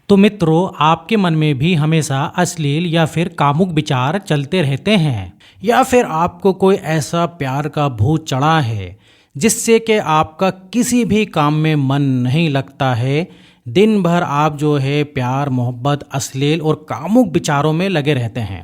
तो मित्रों, आपके मन में भी हमेशा अश्लील या फिर कामुक विचार चलते रहते हैं, या फिर आपको कोई ऐसा प्यार का भूत चढ़ा है जिससे कि आपका किसी भी काम में मन नहीं लगता है। दिन भर आप जो है प्यार मोहब्बत अश्लील और कामुक विचारों में लगे रहते हैं।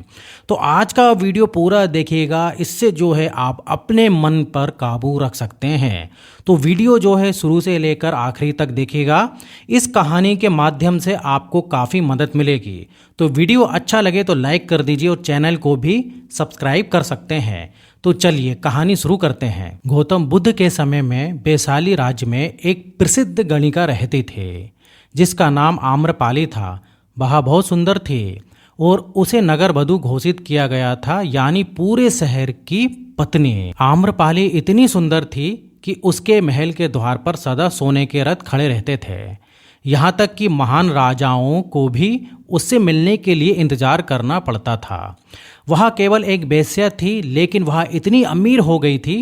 तो आज का वीडियो पूरा देखिएगा, इससे जो है आप अपने मन पर काबू रख सकते हैं। तो वीडियो जो है शुरू से लेकर आखिरी तक देखिएगा। इस कहानी के माध्यम से आपको काफ़ी मदद मिलेगी। तो वीडियो अच्छा लगे तो लाइक कर दीजिए और चैनल को भी सब्सक्राइब कर सकते हैं। तो चलिए कहानी शुरू करते हैं। गौतम बुद्ध के समय में वैशाली राज्य में एक प्रसिद्ध गणिका रहती थी जिसका नाम आम्रपाली था। वह बहुत सुंदर थी और उसे नगर वधु घोषित किया गया था, यानी पूरे शहर की पत्नी। आम्रपाली इतनी सुंदर थी कि उसके महल के द्वार पर सदा सोने के रथ खड़े रहते थे। यहाँ तक कि महान राजाओं को भी उससे मिलने के लिए इंतजार करना पड़ता था। वह केवल एक वेश्या थी, लेकिन वह इतनी अमीर हो गई थी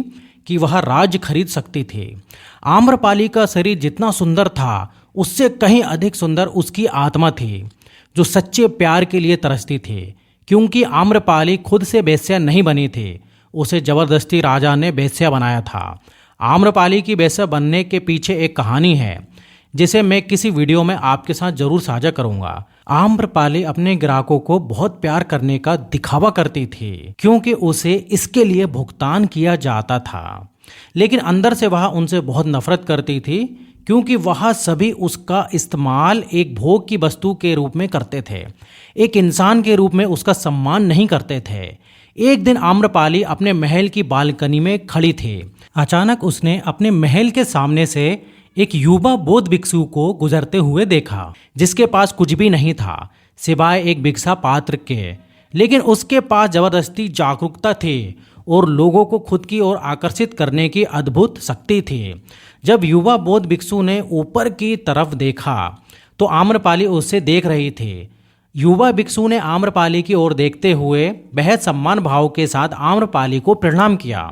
कि वह राज्य खरीद सकती थी। आम्रपाली का शरीर जितना सुंदर था, उससे कहीं अधिक सुंदर उसकी आत्मा थी, जो सच्चे प्यार के लिए तरसती थी। क्योंकि आम्रपाली खुद से वेश्या नहीं बनी थी, उसे जबरदस्ती राजा ने वेश्या बनाया था। आम्रपाली की वेश्या बनने के पीछे एक कहानी है, जिसे मैं किसी वीडियो में आपके साथ जरूर साझा करूंगा। आम्रपाली अपने ग्राहकों को बहुत प्यार करने का दिखावा करती थी, क्योंकि उसे इसके लिए भुगतान किया जाता था। लेकिन अंदर से वह उनसे बहुत नफरत करती थी, क्योंकि वह सभी उसका इस्तेमाल एक भोग की वस्तु के रूप में करते थे, एक इंसान के रूप में उसका सम्मान नहीं करते थे। एक दिन आम्रपाली अपने महल की बालकनी में खड़ी थी। अचानक उसने अपने महल के सामने से एक युवा बौद्ध भिक्षु को गुजरते हुए देखा, जिसके पास कुछ भी नहीं था सिवाय एक भिक्षा पात्र के। लेकिन उसके पास जबरदस्ती जागरूकता थी और लोगों को खुद की ओर आकर्षित करने की अद्भुत शक्ति थी। जब युवा बौद्ध भिक्षु ने ऊपर की तरफ देखा तो आम्रपाली उससे देख रही थी। युवा भिक्षु ने आम्रपाली की ओर देखते हुए बेहद सम्मान भाव के साथ आम्रपाली को प्रणाम किया।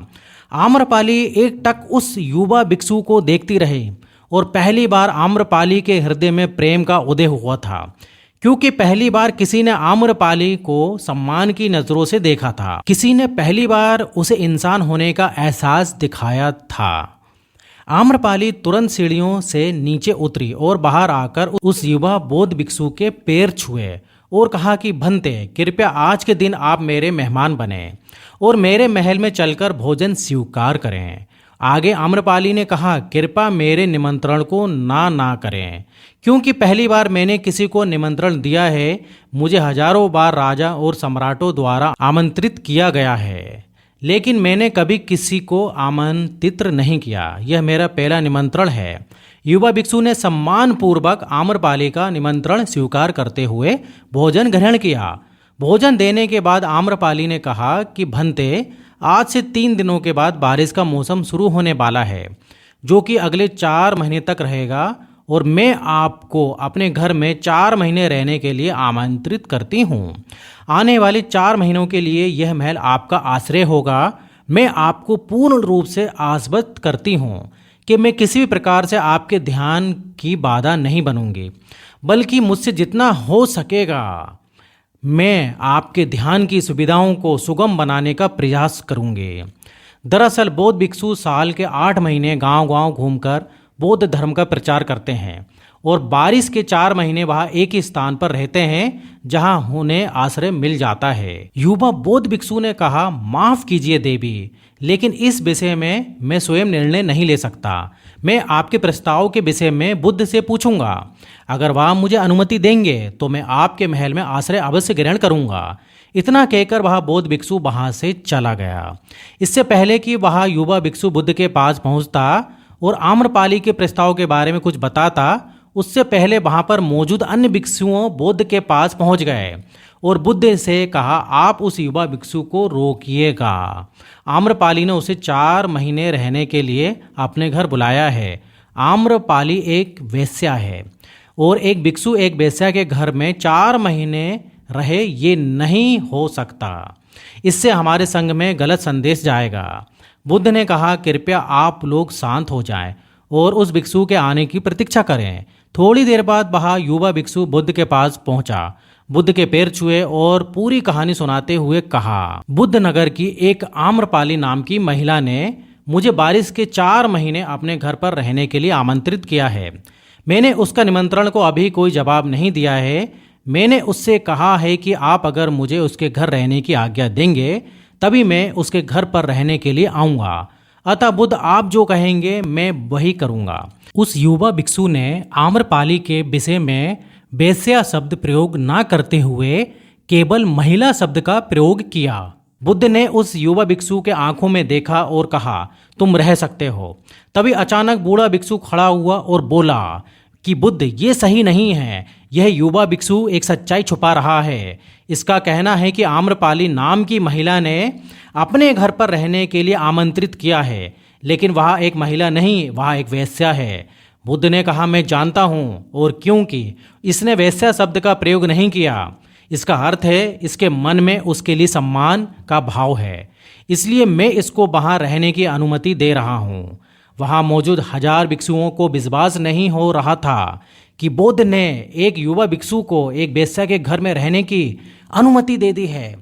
आम्रपाली एकटक उस युवा भिक्षु को देखती रही और पहली बार आम्रपाली के हृदय में प्रेम का उदय हुआ था, क्योंकि पहली बार किसी ने आम्रपाली को सम्मान की नजरों से देखा था। किसी ने पहली बार उसे इंसान होने का एहसास दिखाया था। आम्रपाली तुरंत सीढ़ियों से नीचे उतरी और बाहर आकर उस युवा बौद्ध भिक्षु के पैर छुए और कहा कि भंते, कृपया आज के दिन आप मेरे मेहमान बने और मेरे महल में चलकर भोजन स्वीकार करें। आगे आम्रपाली ने कहा, कृपया मेरे निमंत्रण को ना करें, क्योंकि पहली बार मैंने किसी को निमंत्रण दिया है। मुझे हजारों बार राजा और सम्राटों द्वारा आमंत्रित किया गया है, लेकिन मैंने कभी किसी को आमंत्रित नहीं किया। यह मेरा पहला निमंत्रण है। युवा भिक्षु ने सम्मान पूर्वक आम्रपाली का निमंत्रण स्वीकार करते हुए भोजन ग्रहण किया। भोजन देने के बाद आम्रपाली ने कहा कि भंते, आज से 3 दिनों के बाद बारिश का मौसम शुरू होने वाला है, जो कि अगले 4 महीने तक रहेगा, और मैं आपको अपने घर में 4 महीने रहने के लिए आमंत्रित करती हूँ। आने वाले 4 महीनों के लिए यह महल आपका आश्रय होगा। मैं आपको पूर्ण रूप से आश्वस्त करती हूँ कि मैं किसी भी प्रकार से आपके ध्यान की बाधा नहीं बनूंगी, बल्कि मुझसे जितना हो सकेगा मैं आपके ध्यान की सुविधाओं को सुगम बनाने का प्रयास करूंगी। दरअसल बौद्ध भिक्षु साल के 8 महीने गांव-गांव घूमकर बौद्ध धर्म का प्रचार करते हैं, और बारिश के 4 महीने वह एक ही स्थान पर रहते हैं जहां उन्हें आश्रय मिल जाता है। युवा बौद्ध भिक्षु ने कहा, माफ कीजिए देवी, लेकिन इस विषय में मैं स्वयं निर्णय नहीं ले सकता। मैं आपके प्रस्ताव के विषय में बुद्ध से पूछूंगा। अगर वह मुझे अनुमति देंगे तो मैं आपके महल में आश्रय अवश्य ग्रहण करूंगा। इतना कहकर वह बौद्ध भिक्षु वहां से चला गया। इससे पहले कि वह युवा भिक्षु बुद्ध के पास पहुंचता और आम्रपाली के प्रस्ताव के बारे में कुछ बताता, उससे पहले वहां पर मौजूद अन्य भिक्षुओं बुद्ध के पास पहुंच गए और बुद्ध से कहा, आप उस युवा भिक्षु को रोकिएगा। आम्रपाली ने उसे 4 महीने रहने के लिए अपने घर बुलाया है। आम्रपाली एक वेश्या है और एक भिक्षु एक वेश्या के घर में 4 महीने रहे, ये नहीं हो सकता। इससे हमारे संघ में गलत संदेश जाएगा। बुद्ध ने कहा, कृपया आप लोग शांत हो जाएं और उस भिक्षु के आने की प्रतीक्षा करें। थोड़ी देर बाद वह युवा भिक्षु बुद्ध के पास पहुंचा, बुद्ध के पैर छुए और पूरी कहानी सुनाते हुए कहा, बुद्ध नगर की एक आम्रपाली नाम की महिला ने मुझे बारिश के 4 महीने अपने घर पर रहने के लिए आमंत्रित किया है। मैंने उसका निमंत्रण को अभी कोई जवाब नहीं दिया है। मैंने उससे कहा है कि आप अगर मुझे उसके घर रहने की आज्ञा देंगे तभी मैं उसके घर पर रहने के लिए आऊँगा। अतः बुद्ध आप जो कहेंगे मैं वही करूँगा। उस युवा भिक्षु ने आम्रपाली के विषय में वेश्या शब्द प्रयोग ना करते हुए केवल महिला शब्द का प्रयोग किया। बुद्ध ने उस युवा भिक्षु के आंखों में देखा और कहा, तुम रह सकते हो। तभी अचानक बूढ़ा भिक्षु खड़ा हुआ और बोला कि बुद्ध, ये सही नहीं है। यह युवा भिक्षु एक सच्चाई छुपा रहा है। इसका कहना है कि आम्रपाली नाम की महिला ने अपने घर पर रहने के लिए आमंत्रित किया है, लेकिन वह एक महिला नहीं, वह एक वेश्या है। बुद्ध ने कहा, मैं जानता हूँ, और क्योंकि इसने वेश्या शब्द का प्रयोग नहीं किया, इसका अर्थ है इसके मन में उसके लिए सम्मान का भाव है, इसलिए मैं इसको वहाँ रहने की अनुमति दे रहा हूँ। वहाँ मौजूद 1000 भिक्षुओं को विश्वास नहीं हो रहा था कि बुद्ध ने एक युवा भिक्षु को एक वेश्या के घर में रहने की अनुमति दे दी है।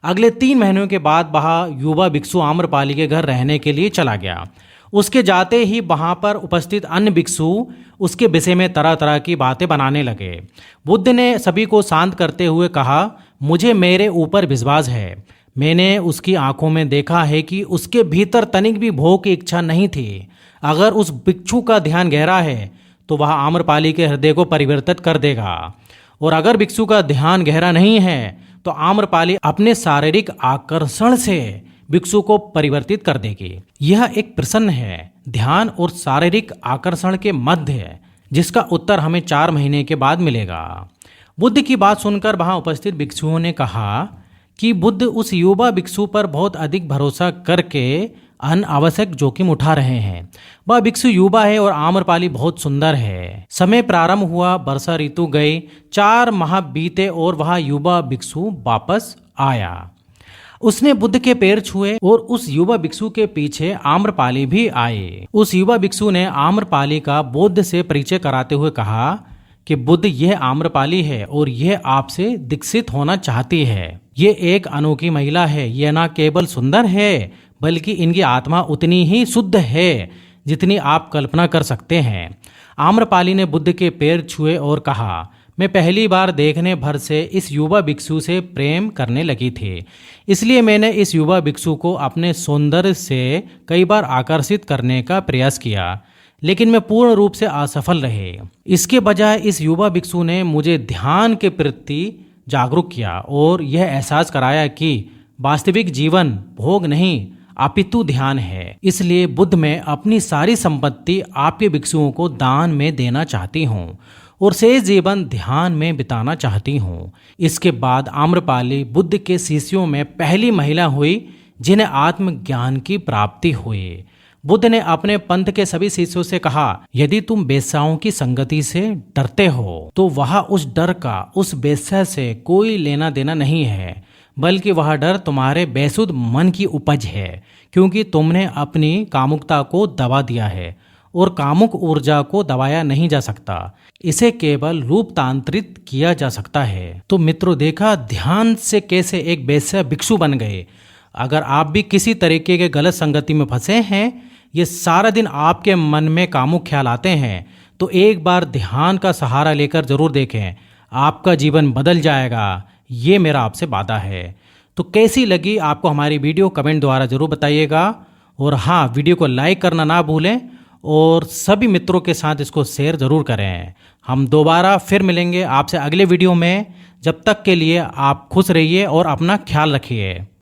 अगले 3 महीनों के बाद वह युवा भिक्षु आम्रपाली के घर रहने के लिए चला गया। उसके जाते ही वहाँ पर उपस्थित अन्य भिक्षु उसके विषय में तरह तरह की बातें बनाने लगे। बुद्ध ने सभी को शांत करते हुए कहा, मुझे मेरे ऊपर विश्वास है। मैंने उसकी आंखों में देखा है कि उसके भीतर तनिक भी भोग की इच्छा नहीं थी। अगर उस भिक्षु का ध्यान गहरा है तो वह आम्रपाली के हृदय को परिवर्तित कर देगा, और अगर भिक्षु का ध्यान गहरा नहीं है तो आम्रपाली अपने शारीरिक आकर्षण से भिक्षु को परिवर्तित कर देगी। यह एक प्रश्न है ध्यान और शारीरिक आकर्षण के मध्य, जिसका उत्तर हमें 4 महीने के बाद मिलेगा। बुद्ध की बात सुनकर वहां उपस्थित भिक्षुओं ने कहा कि बुद्ध उस युवा भिक्षु पर बहुत अधिक भरोसा करके अनावश्यक जोखिम उठा रहे हैं। वह भिक्षु युवा है और आम्रपाली बहुत सुंदर है। समय प्रारंभ हुआ, वर्षा ऋतु गई, 4 माह बीते और वह युवा भिक्षु वापस आया। उसने बुद्ध के पैर छुए और उस युवा भिक्षु के पीछे आम्रपाली भी आए। उस युवा भिक्षु ने आम्रपाली का बुद्ध से परिचय कराते हुए कहा कि बुद्ध, यह आम्रपाली है और यह आपसे दीक्षित होना चाहती है। ये एक अनोखी महिला है। यह न केवल सुंदर है बल्कि इनकी आत्मा उतनी ही शुद्ध है जितनी आप कल्पना कर सकते हैं। आम्रपाली ने बुद्ध के पैर छुए और कहा, मैं पहली बार देखने भर से इस युवा भिक्षु से प्रेम करने लगी थी, इसलिए मैंने इस युवा भिक्षु को अपने सौंदर्य से कई बार आकर्षित करने का प्रयास किया, लेकिन मैं पूर्ण रूप से असफल रहे। इसके बजाय इस युवा भिक्षु ने मुझे ध्यान के प्रति जागरूक किया और यह एहसास कराया कि वास्तविक जीवन भोग नहीं अपितु ध्यान है। इसलिए बुद्ध, मैं अपनी सारी संपत्ति आपके भिक्षुओं को दान में देना चाहती हूँ और शेष जीवन ध्यान में बिताना चाहती हूँ। इसके बाद आम्रपाली बुद्ध के शिष्यों में पहली महिला हुई जिन्हें आत्मज्ञान की प्राप्ति हुई। बुद्ध ने अपने पंथ के सभी शिष्यों से कहा, यदि तुम वेश्याओं की संगति से डरते हो तो वह उस डर का उस वेश्या से कोई लेना देना नहीं है, बल्कि वह डर तुम्हारे बेसुध मन की उपज है, क्योंकि तुमने अपनी कामुकता को दबा दिया है और कामुक ऊर्जा को दबाया नहीं जा सकता। इसे केवल रूपांतरित किया जा सकता है। तो मित्रों, देखा ध्यान से कैसे एक वेश्या भिक्षु बन गए। अगर आप भी किसी तरीके के गलत संगति में फंसे हैं, ये सारा दिन आपके मन में कामुक ख्याल आते हैं, तो एक बार ध्यान का सहारा लेकर जरूर देखें, आपका जीवन बदल जाएगा। ये मेरा आपसे वादा है। तो कैसी लगी आपको हमारी वीडियो, कमेंट द्वारा जरूर बताइएगा। और हाँ, वीडियो को लाइक करना ना भूलें और सभी मित्रों के साथ इसको शेयर ज़रूर करें। हम दोबारा फिर मिलेंगे आपसे अगले वीडियो में। जब तक के लिए आप खुश रहिए और अपना ख्याल रखिए।